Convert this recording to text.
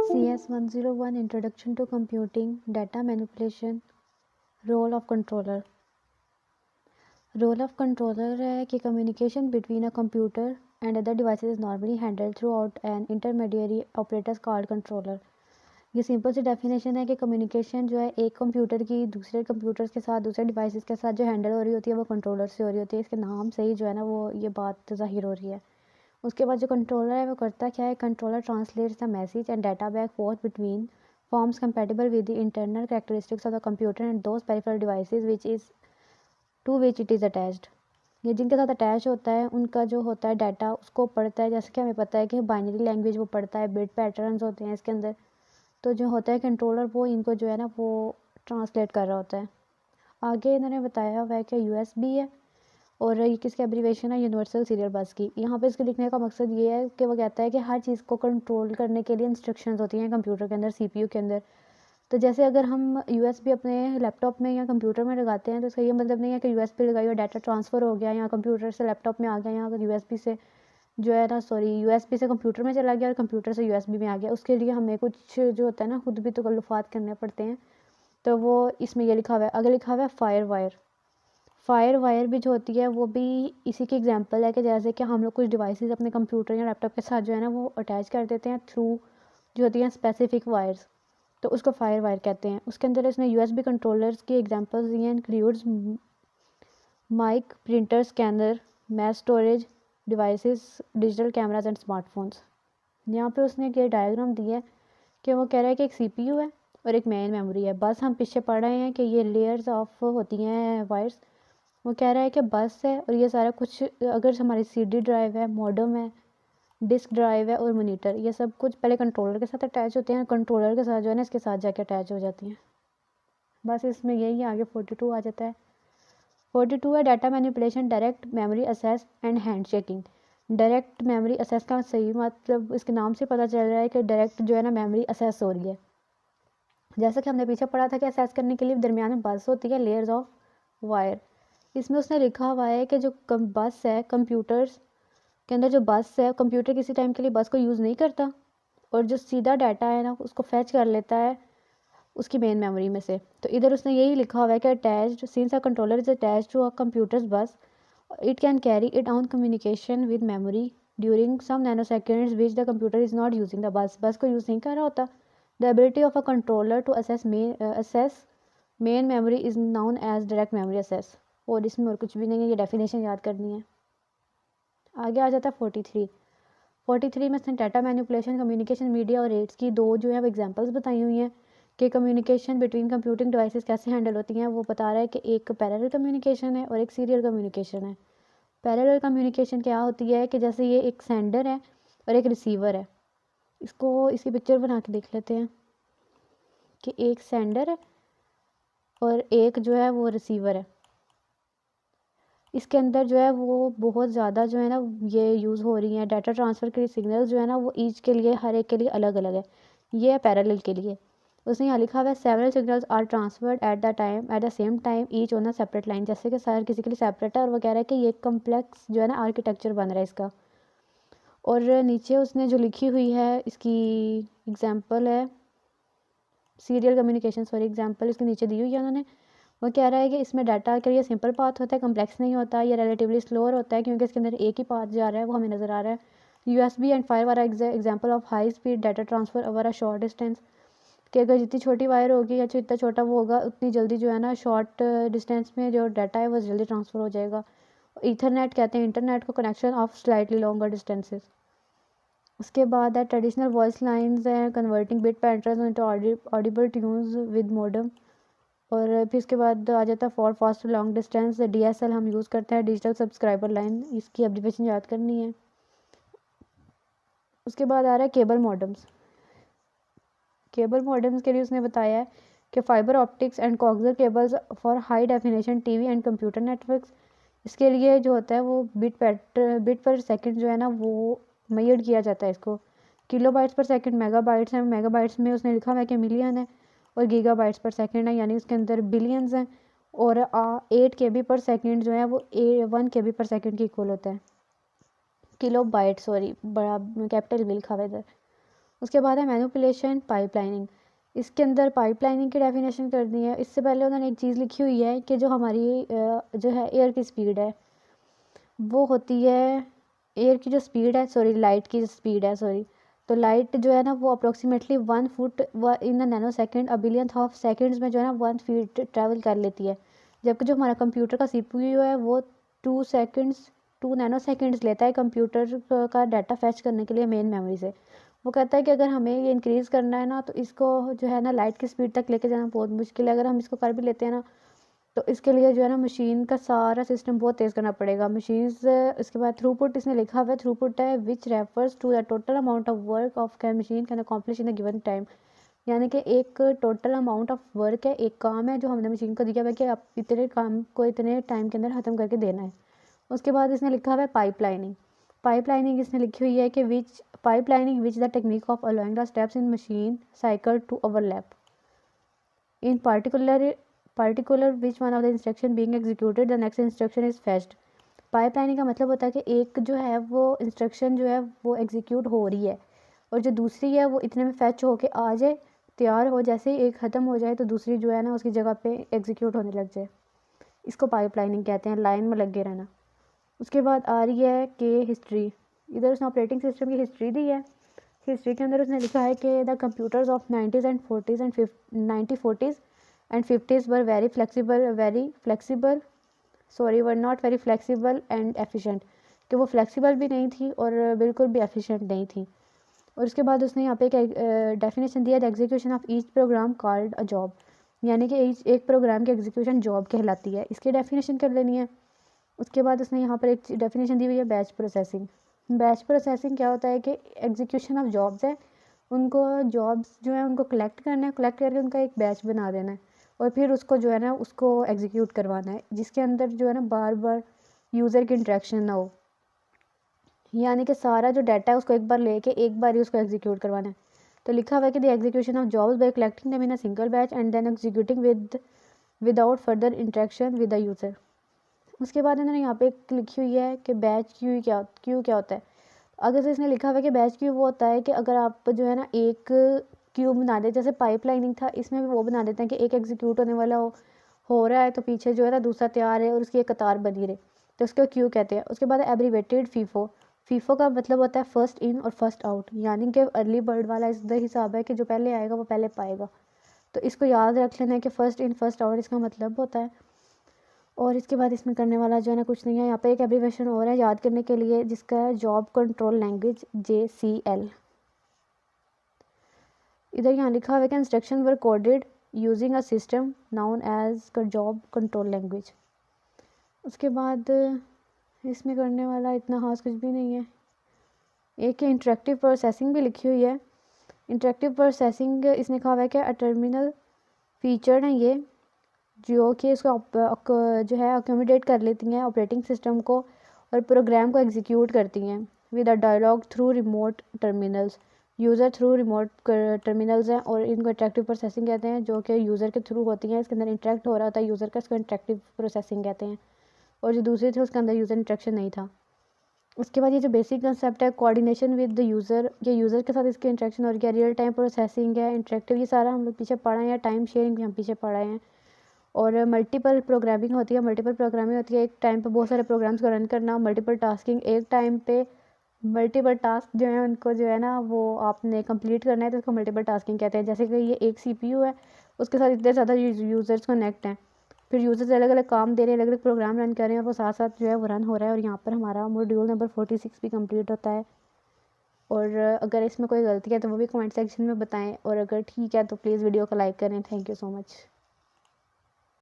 CS101 Introduction to Computing, Data Manipulation, Role of Controller. Role of controller है कि communication between a computer and other devices is normally handled throughout an intermediary operator called controller. ये simple सी definition है कि communication जो है एक computer की दूसरे कंप्यूटर्स के साथ दूसरे डिवाइसेस के साथ जो हैंडल हो रही होती है वो कंट्रोलर से हो रही होती है। इसके नाम से ही जो है ना वो ये बात ज़ाहिर हो रही है। उसके बाद जो कंट्रोलर है वो करता क्या है, controller translates the message and data back forth between forms compatible with the internal characteristics of the computer and those peripheral devices which is to which it is attached. ये जिनके साथ अटैच होता है उनका जो होता है डाटा उसको पढ़ता है। जैसे कि हमें पता है कि बाइनरी लैंग्वेज वो पढ़ता है, बिट पैटर्न्स होते हैं इसके अंदर। तो जो होता है कंट्रोलर वो इनको जो है ना वो ट्रांसलेट कर रहा होता है। आगे इन्होंने बताया हुआ है कि यूएसबी है और ये किसकी एब्रीवेशन है, यूनिवर्सल सीरियल बस की। यहाँ पे इसके लिखने का मकसद ये है कि वो कहता है कि हर चीज़ को कंट्रोल करने के लिए इंस्ट्रक्शंस होती हैं कंप्यूटर के अंदर, सीपीयू के अंदर। तो जैसे अगर हम यूएसबी अपने लैपटॉप में या कंप्यूटर में लगाते हैं तो इसका ये मतलब नहीं है कि यूएसबी लगाई और डाटा ट्रांसफ़र हो गया या कंप्यूटर से लैपटॉप में आ गया या यूएसबी से जो है ना यूएसबी से कंप्यूटर में चला गया और कंप्यूटर से यूएसबी में आ गया। उसके लिए हमें कुछ जो होता है ना खुद भी तो तकल्लुफ़ात करने पड़ते हैं। तो वो इसमें ये लिखा हुआ है। आगे लिखा हुआ है फायर वायर भी जो होती है वो भी इसी की एग्जांपल है कि जैसे कि हम लोग कुछ डिवाइसेस अपने कंप्यूटर या लैपटॉप के साथ जो है ना वो अटैच कर देते हैं थ्रू जो होती हैं स्पेसिफिक वायर्स, तो उसको फायर वायर कहते हैं। उसके अंदर इसने यूएसबी कंट्रोलर्स की एग्जांपल्स दी हैं, includes mic, printer, scanner, mass storage devices, digital cameras and smartphones. यहाँ पे उसने ये डायग्राम दी है कि वो कह रहा है कि एक सीपीयू है और एक मेन मेमोरी है। बस हम पीछे पढ़ रहे हैं कि ये लेयर्स ऑफ होती हैं वायर्स। वो कह रहा है कि बस है और ये सारा कुछ अगर हमारी सीडी ड्राइव है, मॉडेम है, डिस्क ड्राइव है और मॉनिटर, ये सब कुछ पहले कंट्रोलर के साथ अटैच होते हैं, कंट्रोलर के साथ जो है ना इसके साथ जाके अटैच हो जाती हैं। बस इसमें यही आगे 42 आ जाता है। 42 है data manipulation, direct memory assess and hand shaking. Direct memory assess का सही मतलब इसके नाम से पता चल रहा है कि डायरेक्ट जो है ना मेमोरी असेस हो रही है। जैसा कि हमने पीछे पढ़ा था कि असेस करने के लिए दरमियान में बस होती है, लेयर्स ऑफ वायर। इसमें उसने लिखा हुआ है कि जो बस है कंप्यूटर्स के अंदर, जो बस है कंप्यूटर किसी टाइम के लिए बस को यूज़ नहीं करता और जो सीधा डाटा है ना उसको फैच कर लेता है उसकी मेन मेमोरी में से। तो इधर उसने यही लिखा हुआ है कि attached since a controller is attached to a computers bus it can carry it on communication with memory during some nanoseconds which the computer is not using the bus को यूज़ नहीं कर रहा होता। The ability of a controller to access main memory is known as direct memory access. और इसमें और कुछ भी नहीं है, ये डेफिनेशन याद करनी है। आगे आ जाता है 43 में इसने डाटा मैनिपुलेशन, कम्युनिकेशन मीडिया और रेट्स की दो जो है वो एग्जांपल्स बताई हुई हैं कि कम्युनिकेशन बिटवीन कंप्यूटिंग डिवाइसेस कैसे हैंडल होती हैं। वो बता रहा है कि एक पैरेलल कम्युनिकेशन है और एक सीरियल कम्युनिकेशन है। पैरेलल कम्युनिकेशन क्या होती है कि जैसे ये एक सेंडर है और एक रिसीवर है। इसकी पिक्चर बना के देख लेते हैं कि एक सेंडर है और एक जो है वो रिसीवर है। इसके अंदर जो है वो बहुत ज़्यादा जो है ना ये यूज़ हो रही हैं डाटा ट्रांसफ़र के लिए सिग्नल्स जो है ना वो ईच के लिए हर एक के लिए अलग अलग है। ये है पैरेलल के लिए। उसने यहाँ लिखा हुआ है several signals are transferred at the same time each on a separate line. जैसे कि सर किसी के लिए सेपरेट है और वो कह रहा है कि ये कम्प्लेक्स जो है ना आर्किटेक्चर बन रहा है इसका। और नीचे उसने जो लिखी हुई है इसकी एग्जाम्पल है सीरियल कम्युनिकेशन, एग्जाम्पल इसके नीचे दी हुई है उन्होंने। वो कह रहा है कि इसमें डाटा के लिए सिंपल पाथ होता है, कम्प्लेक्स नहीं होता, ये रिलेटिवली स्लोअर होता है क्योंकि इसके अंदर एक ही पाथ जा रहा है, वो हमें नज़र आ रहा है। USB and fire wire example of high speed data transfer over a short distance, कि अगर जितनी छोटी वायर होगी या जितना छोटा वो होगा उतनी जल्दी जो है ना शॉर्ट डिस्टेंस में जो डाटा है वो जल्दी ट्रांसफ़र हो जाएगा। ईथरनेट कहते हैं इंटरनेट को, connection of slightly longer distances. उसके बाद है ट्रेडिशनल वॉइस लाइन्स हैं converting bit patterns into Audible tunes with modem. और फिर इसके बाद आ जाता है for fast long distance, DSL हम यूज़ करते हैं, डिजिटल सब्सक्राइबर लाइन, इसकी एब्रीविएशन याद करनी है। उसके बाद आ रहा है केबल मॉडेम्स के लिए उसने बताया है कि fibre optics and coaxial cables for high definition TV and computer networks. इसके लिए जो होता है वो बिट पर सेकंड जो है ना वो मेजर किया जाता है इसको। किलोबाइट्स पर सेकंड मेगाबाइट्स हैं, मेगाबाइट्स में उसने लिखा हुआ है कि मिलियन है और गीगाबाइट्स पर सेकंड है, यानी उसके अंदर बिलियंस हैं। और 8 KB पर सेकंड जो है वो 1 KB पर सेकंड के इक्वल होता है। किलो बाइट बड़ा कैपिटल में लिखा हुआ है इधर। उसके बाद है मैनिपुलेशन पाइपलाइनिंग। इसके अंदर पाइपलाइनिंग की डेफिनेशन कर दी है। इससे पहले उन्होंने एक चीज़ लिखी हुई है कि जो हमारी जो है एयर की स्पीड है वो होती है, एयर की जो स्पीड है सॉरी लाइट की जो स्पीड है सॉरी, तो लाइट जो है ना वो approximately 1 foot in a nano second a billionth of seconds में जो है ना 1 फीट ट्रैवल कर लेती है। जबकि जो हमारा कंप्यूटर का CPU है वो 2 नैनो सेकेंड्स लेता है कंप्यूटर का डाटा फैच करने के लिए मेन मेमोरी से। वो कहता है कि अगर हमें ये इंक्रीज़ करना है ना तो इसको जो है ना लाइट की स्पीड तक लेके जाना बहुत मुश्किल है। अगर हम इसको कर भी लेते हैं ना तो इसके लिए जो है ना मशीन का सारा सिस्टम बहुत तेज़ करना पड़ेगा। मशीन्स इसके बाद थ्रूपुट इसने लिखा हुआ है, थ्रूपुट है which refers to the total amount of work of can machine can accomplish in a given time. यानी कि एक टोटल अमाउंट ऑफ वर्क है, एक काम है जो हमने मशीन को दिया हुआ है कि आप इतने काम को इतने टाइम के अंदर ख़त्म करके देना है। उसके बाद इसने लिखा हुआ है पाइपलाइनिंग। पाइपलाइनिंग इसने लिखी हुई है कि which pipelining which the technique of allowing the steps in machine cycle to overlap in particular which one of the instruction being executed the next instruction is fetched। Pipelining का मतलब होता है कि एक जो है वो इंस्ट्रक्शन जो है वो एग्जीक्यूट हो रही है और जो दूसरी है वो इतने में फैच होके आ जाए, तैयार हो, जैसे ही एक ख़त्म हो जाए तो दूसरी जो है ना उसकी जगह पे एग्जीक्यूट होने लग जाए। इसको पाइपलाइनिंग कहते हैं, लाइन में लगे रहना। उसके बाद आ रही है कि हिस्ट्री। इधर उसने ऑपरेटिंग सिस्टम की हिस्ट्री दी है। हिस्ट्री के अंदर उसने लिखा है कि the computers of 90s and 40s and 1940s and 50s were very flexible were not very flexible and efficient, कि वो फ्लेक्सिबल भी नहीं थी और बिल्कुल भी एफिशिएंट नहीं थी। और उसके बाद उसने यहाँ पे एक डेफिनेशन दिया, the execution of each program called a job, यानी कि एक प्रोग्राम की एग्जीक्यूशन जॉब कहलाती है। इसकी डेफिनेशन कर लेनी है। उसके बाद उसने यहाँ पर एक डेफिनेशन दी हुई है बैच प्रोसेसिंग। बैच प्रोसेसिंग क्या होता है कि एग्जीक्यूशन ऑफ जॉब्स है, उनको जॉब्स जो है उनको कलेक्ट करना है, कलेक्ट करके उनका एक बैच बना देना है और फिर उसको जो है ना उसको एग्जीक्यूट करवाना है, जिसके अंदर जो है ना बार बार यूज़र की इंटरेक्शन ना हो। यानी कि सारा जो डाटा है उसको एक बार लेके एक बार ही उसको एग्जीक्यूट करवाना है। तो लिखा हुआ है कि the execution of jobs by collecting them in a single batch and then executing without further interaction with the user. उसके बाद इन्होंने यहाँ पे लिखी हुई है कि बैच क्यू क्या होता है। अगर से इसने लिखा हुआ है कि बैच क्यू वो होता है कि अगर आप जो है ना एक क्यू बना दे, जैसे पाइपलाइनिंग था इसमें भी वो बना देते हैं कि एक एग्जीक्यूट होने वाला हो रहा है तो पीछे जो है ना दूसरा तैयार है और उसकी एक कतार बनी रहे, तो उसको क्यू कहते हैं। उसके बाद एब्रीवेटेड फीफो। फीफो का मतलब होता है फर्स्ट इन और फर्स्ट आउट, यानी कि अर्ली बर्ड वाला इसका हिसाब है कि जो पहले आएगा वो पहले पाएगा। तो इसको याद रख लेना है कि फर्स्ट इन फर्स्ट आउट इसका मतलब होता है। और इसके बाद इसमें करने वाला जो है ना कुछ नहीं है। यहाँ पे एक एब्रीवेशन और है याद करने के लिए, जिसका है जॉब कंट्रोल लैंग्वेज JCL। इधर यहाँ लिखा हुआ है कि instruction were coded using a system known as job control language. उसके बाद इसमें करने वाला इतना खास कुछ भी नहीं है। एक इंटरेक्टिव प्रोसेसिंग भी लिखी हुई है। इंटरेक्टिव प्रोसेसिंग इसने कहा हुआ है कि अ टर्मिनल फीचर है ये, जो कि इसको जो है अकोमोडेट कर लेती हैं ऑपरेटिंग सिस्टम को और प्रोग्राम को एग्जीक्यूट करती हैं with a dialogue through remote terminals. User through remote terminals हैं और इनको इंटरेक्टिव प्रोसेसिंग कहते हैं, जो कि यूज़र के थ्रू होती हैं। इसके अंदर इंटरेक्ट हो रहा होता है यूज़र का, इसको इंटरेक्टिव प्रोसेसिंग कहते हैं। और जो दूसरी थी उसके अंदर यूज़र इंटरेक्शन नहीं था। उसके बाद ये जो बेसिक कंसेप्ट है कोऑर्डिनेशन विद द यूज़र, ये यूज़र के साथ इसकी इंटरेक्शन और क्या रियल टाइम प्रोसेसिंग है, इंटरेक्टिव, ये सारा हम लोग पीछे पढ़े हैं। टाइम शेयरिंग भी हम पीछे पढ़े हैं। और मल्टीपल प्रोग्रामिंग होती है। मल्टीपल प्रोग्रामिंग होती है एक टाइम पे बहुत सारे प्रोग्राम्स को रन करना। मल्टीपल टास्किंग, एक टाइम पे मल्टीपल टास्क जो है उनको जो है ना वो आपने कंप्लीट करना है तो उसको मल्टीपल टास्किंग कहते हैं। जैसे कि ये एक CPU है, उसके साथ इतने ज़्यादा यूज़र्स कनेक्ट हैं, फिर यूज़र्स अलग अलग काम दे रहे हैं, अलग अलग प्रोग्राम रन कर रहे हैं और वो साथ साथ जो है वो रन हो रहा है। और यहाँ पर हमारा मॉड्यूल नंबर 46 भी कंप्लीट होता है। और अगर इसमें कोई गलती है तो वो भी कमेंट सेक्शन में बताएं और अगर ठीक है तो प्लीज़ वीडियो को लाइक करें। Thank you so much.